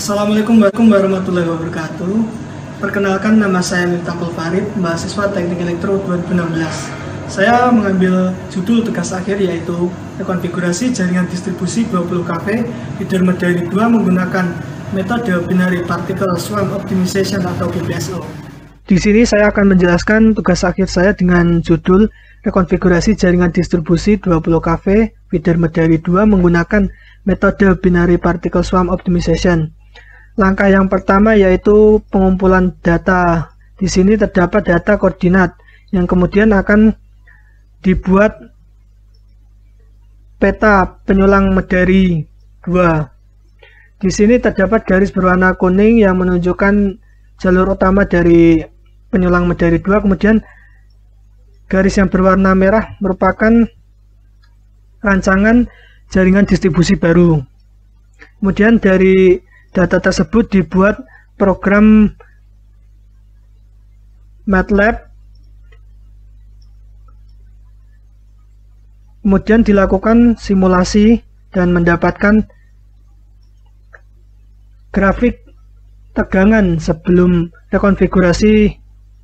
Assalamualaikum warahmatullahi wabarakatuh. Perkenalkan, nama saya Miftahul Farid, mahasiswa Teknik Elektro 2016. Saya mengambil judul tugas akhir yaitu rekonfigurasi jaringan distribusi 20 kV feeder Medari 2 menggunakan metode Binary Particle Swarm Optimization atau BPSO. Di sini saya akan menjelaskan tugas akhir saya dengan judul rekonfigurasi jaringan distribusi 20 kV feeder Medari 2 menggunakan metode Binary Particle Swarm Optimization. Langkah yang pertama yaitu pengumpulan data. Di sini terdapat data koordinat yang kemudian akan dibuat peta penyulang Medari 2. Di sini terdapat garis berwarna kuning yang menunjukkan jalur utama dari penyulang Medari 2, kemudian garis yang berwarna merah merupakan rancangan jaringan distribusi baru. Kemudian dari data tersebut dibuat program MATLAB, kemudian dilakukan simulasi dan mendapatkan grafik tegangan sebelum rekonfigurasi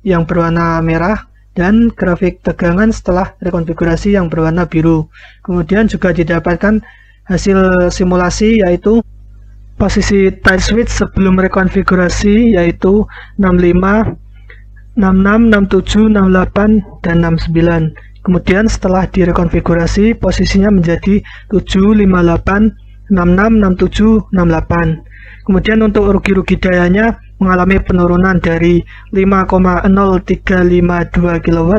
yang berwarna merah dan grafik tegangan setelah rekonfigurasi yang berwarna biru. Kemudian juga didapatkan hasil simulasi yaitu posisi tight switch sebelum rekonfigurasi yaitu 65, 66, 67, 68, dan 69. Kemudian setelah direkonfigurasi posisinya menjadi 7, 58, 66, 67, 68. Kemudian untuk rugi-rugi dayanya mengalami penurunan dari 5,0352 kW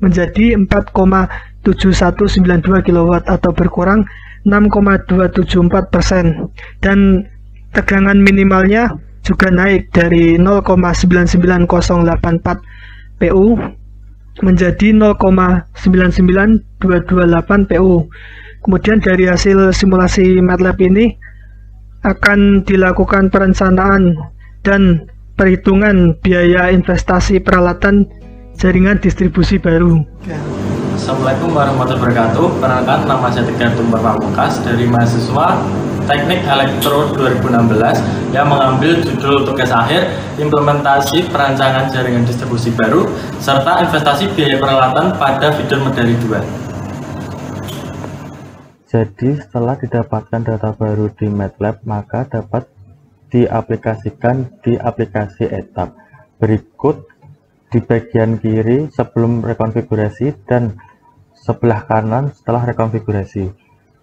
menjadi 4,7192 kW atau berkurang 6,274%, dan tegangan minimalnya juga naik dari 0,99084 PU menjadi 0,99228 PU. Kemudian dari hasil simulasi MATLAB ini akan dilakukan perencanaan dan perhitungan biaya investasi peralatan jaringan distribusi baru. Assalamualaikum warahmatullahi wabarakatuh. Perkenalkan, nama saya Tegar Tumbar Pamungkas dari mahasiswa Teknik Elektro 2016 yang mengambil judul tugas akhir implementasi perancangan jaringan distribusi baru serta investasi biaya peralatan pada feeder Medari 2. Jadi setelah didapatkan data baru di MATLAB, maka dapat diaplikasikan di aplikasi etap. Berikut di bagian kiri sebelum rekonfigurasi dan sebelah kanan setelah rekonfigurasi.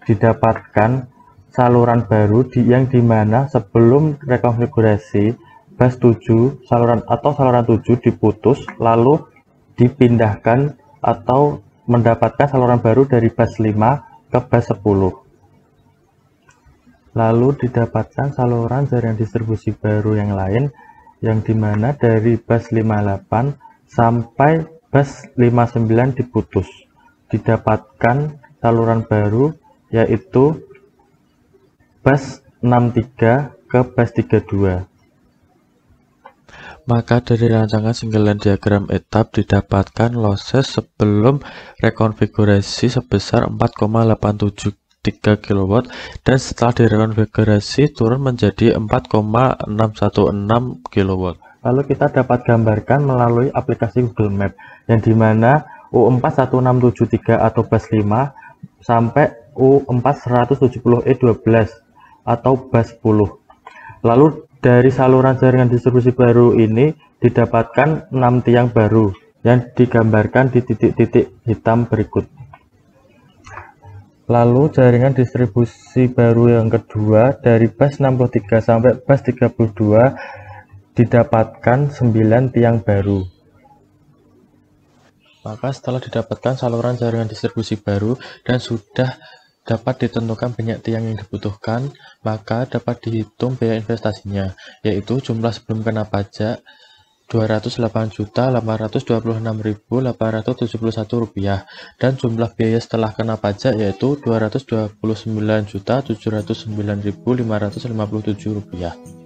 Didapatkan saluran baru yang dimana sebelum rekonfigurasi bus 7 saluran 7 diputus lalu dipindahkan atau mendapatkan saluran baru dari bus 5 ke bus 10. Lalu didapatkan saluran jaringan distribusi baru yang lain yang dimana dari bus 58 sampai bus 59 diputus. Didapatkan saluran baru yaitu bus 63 ke bus 32. Maka dari rancangan single line diagram etap didapatkan losses sebelum rekonfigurasi sebesar 4,873 kW dan setelah direkonfigurasi turun menjadi 4,616 kW. Lalu kita dapat gambarkan melalui aplikasi Google Map yang dimana U41673 atau bus 5 sampai U4170E12 atau bus 10. Lalu dari saluran jaringan distribusi baru ini didapatkan 6 tiang baru yang digambarkan di titik-titik hitam berikut. Lalu jaringan distribusi baru yang kedua dari bus 63 sampai bus 32 didapatkan 9 tiang baru. Maka setelah didapatkan saluran jaringan distribusi baru dan sudah dapat ditentukan banyak tiang yang dibutuhkan, maka dapat dihitung biaya investasinya, yaitu jumlah sebelum kena pajak Rp208.826.871 dan jumlah biaya setelah kena pajak yaitu Rp229.709.557.